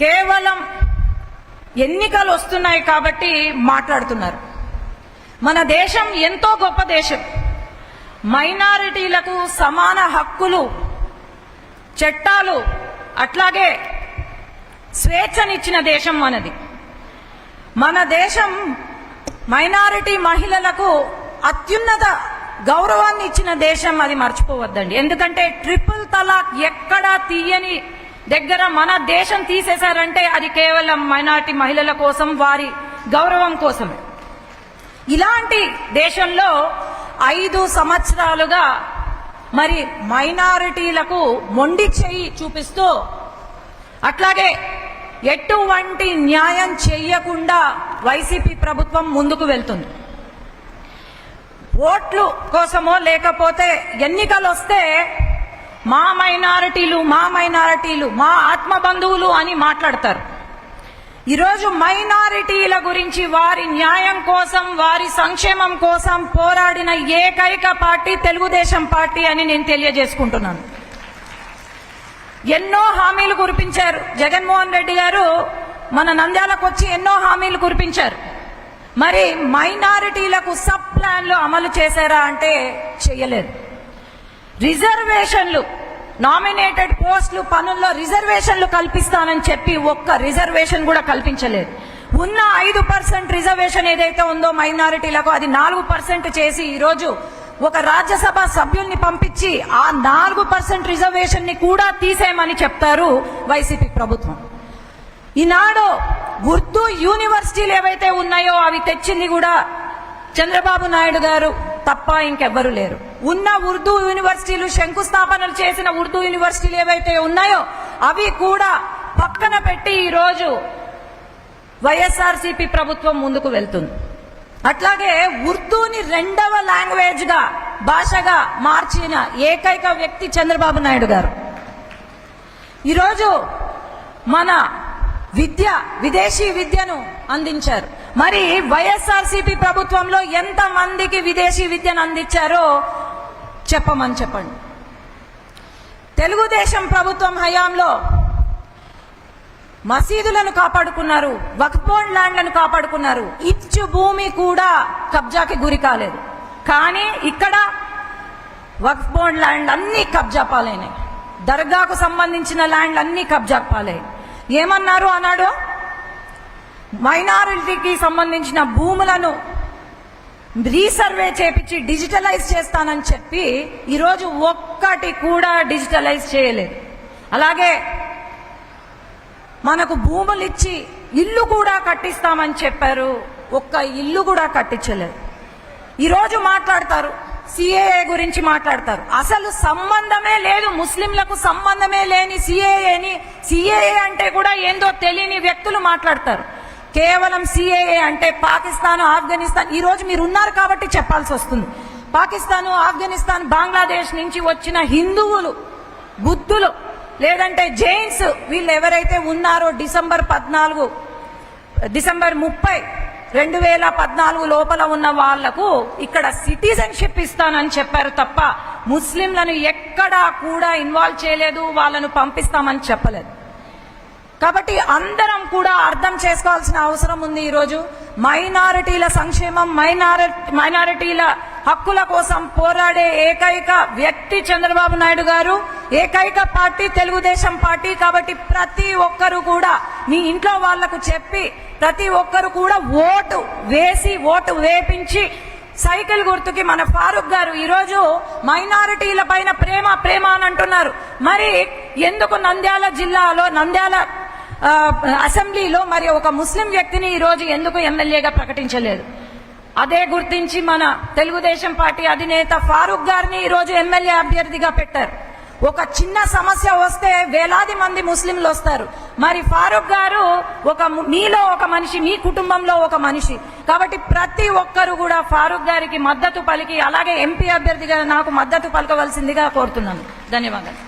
కేవలం ఎన్నికలు వస్తున్నాయి కాబట్టి మాట్లాడుతున్నారు. మన దేశం ఎంతో గొప్ప దేశం. మైనారిటీలకు సమాన హక్కులు, చట్టాలు, అట్లాగే స్వేచ్ఛనిచ్చిన దేశం మనది. మన దేశం మైనారిటీ మహిళలకు అత్యున్నత గౌరవాన్ని ఇచ్చిన దేశం, అది మర్చిపోవద్దండి. ఎందుకంటే ట్రిపుల్ తలాక్ ఎక్కడా తీయని దగ్గర మన దేశం తీసేశారంటే అది కేవలం మైనారిటీ మహిళల కోసం, వారి గౌరవం కోసమే. ఇలాంటి దేశంలో 5 సంవత్సరాలుగా మరి మైనారిటీలకు మొండి చెయ్యి చూపిస్తూ, అట్లాగే ఎటువంటి న్యాయం చెయ్యకుండా వైసీపీ ప్రభుత్వం ముందుకు వెళ్తుంది. ఓట్లు కోసమో లేకపోతే ఎన్నికలు వస్తే మా మైనారిటీలు మా ఆత్మ బంధువులు అని మాట్లాడతారు. ఈరోజు మైనారిటీల గురించి, వారి న్యాయం కోసం, వారి సంక్షేమం కోసం పోరాడిన ఏకైక పార్టీ తెలుగుదేశం పార్టీ అని నేను తెలియజేసుకుంటున్నాను. ఎన్నో హామీలు కురిపించారు జగన్మోహన్ రెడ్డి గారు. మన నంద్యాలకు వచ్చి ఎన్నో హామీలు కురిపించారు. మరి మైనారిటీలకు సబ్ ప్లాన్లు అమలు చేశారా అంటే చేయలేదు. రిజర్వేషన్లు, నామినేటెడ్ పోస్టులు పనుల్లో రిజర్వేషన్లు కల్పిస్తానని చెప్పి ఒక్క రిజర్వేషన్ కూడా కల్పించలేదు. ఉన్న 5% రిజర్వేషన్ ఏదైతే ఉందో మైనారిటీలకు, అది 4% చేసి ఈరోజు ఒక రాజ్యసభ సభ్యుల్ని పంపించి ఆ 4% రిజర్వేషన్ ని కూడా తీసేయమని చెప్తారు వైసీపీ ప్రభుత్వం. ఈనాడు ఉర్దూ యూనివర్సిటీలు ఏవైతే ఉన్నాయో అవి తెచ్చింది కూడా చంద్రబాబు నాయుడు గారు తప్ప ఇంకెవ్వరూ లేరు. ఉన్న ఉర్దూ యూనివర్సిటీలు, శంకుస్థాపనలు చేసిన ఉర్దూ యూనివర్సిటీలు ఏవైతే ఉన్నాయో అవి కూడా పక్కన పెట్టి ఈరోజు వైఎస్ఆర్సీపీ ప్రభుత్వం ముందుకు వెళ్తుంది. అట్లాగే ఉర్దూని 2వ లాంగ్వేజ్ గా, భాషగా మార్చిన ఏకైక వ్యక్తి చంద్రబాబు నాయుడు గారు. ఈరోజు మన విదేశీ విద్యను అందించారు. మరి వైఎస్ఆర్సీపీ ప్రభుత్వంలో ఎంత మందికి విదేశీ విద్యను అందించారో చెప్పండి. తెలుగుదేశం ప్రభుత్వం హయాంలో మసీదులను కాపాడుకున్నారు, వక్ఫ్ బోర్డ్ ల్యాండ్లను కాపాడుకున్నారు. ఇచ్చు భూమి కూడా కబ్జాకి గురి కాలేదు. కానీ ఇక్కడ వక్ఫ్ బోర్డ్ ల్యాండ్ అన్ని కబ్జా పాలైనాయి. దర్గాకు సంబంధించిన ల్యాండ్లు అన్ని కబ్జా పాలైనాయి. ఏమన్నారు అన్నాడు? మైనారిటీకి సంబంధించిన భూములను రీసర్వే చేపించి డిజిటలైజ్ చేస్తానని చెప్పి ఈరోజు ఒక్కటి కూడా డిజిటలైజ్ చేయలేదు. అలాగే మనకు భూములు ఇచ్చి ఇల్లు కూడా కట్టిస్తామని చెప్పారు, ఒక్క ఇల్లు కూడా కట్టించలేదు. ఈరోజు మాట్లాడతారు సిఏఏ గురించి మాట్లాడతారు. అసలు సంబంధమే లేదు, ముస్లింలకు సంబంధమే లేని సిఏఏ అంటే కూడా ఏందో తెలియని వ్యక్తులు మాట్లాడతారు. కేవలం సిఏఏ అంటే పాకిస్తాన్, ఆఫ్ఘనిస్తాన్. ఈరోజు మీరు ఉన్నారు కాబట్టి చెప్పాల్సి వస్తుంది. పాకిస్తాన్, ఆఫ్ఘనిస్తాన్, బంగ్లాదేశ్ నుంచి వచ్చిన హిందువులు, బుద్ధులు, లేదంటే జైన్స్, వీళ్ళు ఎవరైతే ఉన్నారో డిసెంబర్ 30, 2014 లోపల ఉన్న వాళ్లకు ఇక్కడ సిటిజన్షిప్ ఇస్తానని చెప్పారు తప్ప ముస్లింలను ఎక్కడా కూడా ఇన్వాల్వ్ చేయలేదు, వాళ్ళను పంపిస్తామని చెప్పలేదు. కాబట్టి అందరం కూడా అర్థం చేసుకోవాల్సిన అవసరం ఉంది. ఈరోజు మైనారిటీల సంక్షేమం, మైనారిటీల హక్కుల కోసం పోరాడే ఏకైక వ్యక్తి చంద్రబాబు నాయుడు గారు, ఏకైక పార్టీ తెలుగుదేశం పార్టీ. కాబట్టి ప్రతి ఒక్కరు కూడా మీ ఇంట్లో వాళ్లకు చెప్పి, ప్రతి ఒక్కరు కూడా ఓటు వేపించి సైకిల్ గుర్తుకి మన ఫారూక్ గారు ఈరోజు మైనారిటీల పైన ప్రేమ అని అంటున్నారు. మరి ఎందుకు నంద్యాల జిల్లాలో, నంద్యాల అసెంబ్లీలో మరి ఒక ముస్లిం వ్యక్తిని ఈరోజు ఎందుకు ఎమ్మెల్యేగా ప్రకటించలేదు? అదే గుర్తించి మన తెలుగుదేశం పార్టీ అధినేత ఫారూక్ గారిని ఈరోజు ఎమ్మెల్యే అభ్యర్థిగా పెట్టారు. ఒక చిన్న సమస్య వస్తే వేలాది మంది ముస్లింలు వస్తారు. మరి ఫారూక్ గారు మీలో ఒక మనిషి, మీ కుటుంబంలో ఒక మనిషి. కాబట్టి ప్రతి ఒక్కరు కూడా ఫారూక్ గారికి మద్దతు పలికి, అలాగే ఎంపీ అభ్యర్థిగా నాకు మద్దతు పలకవలసిందిగా కోరుతున్నాను. ధన్యవాదాలు.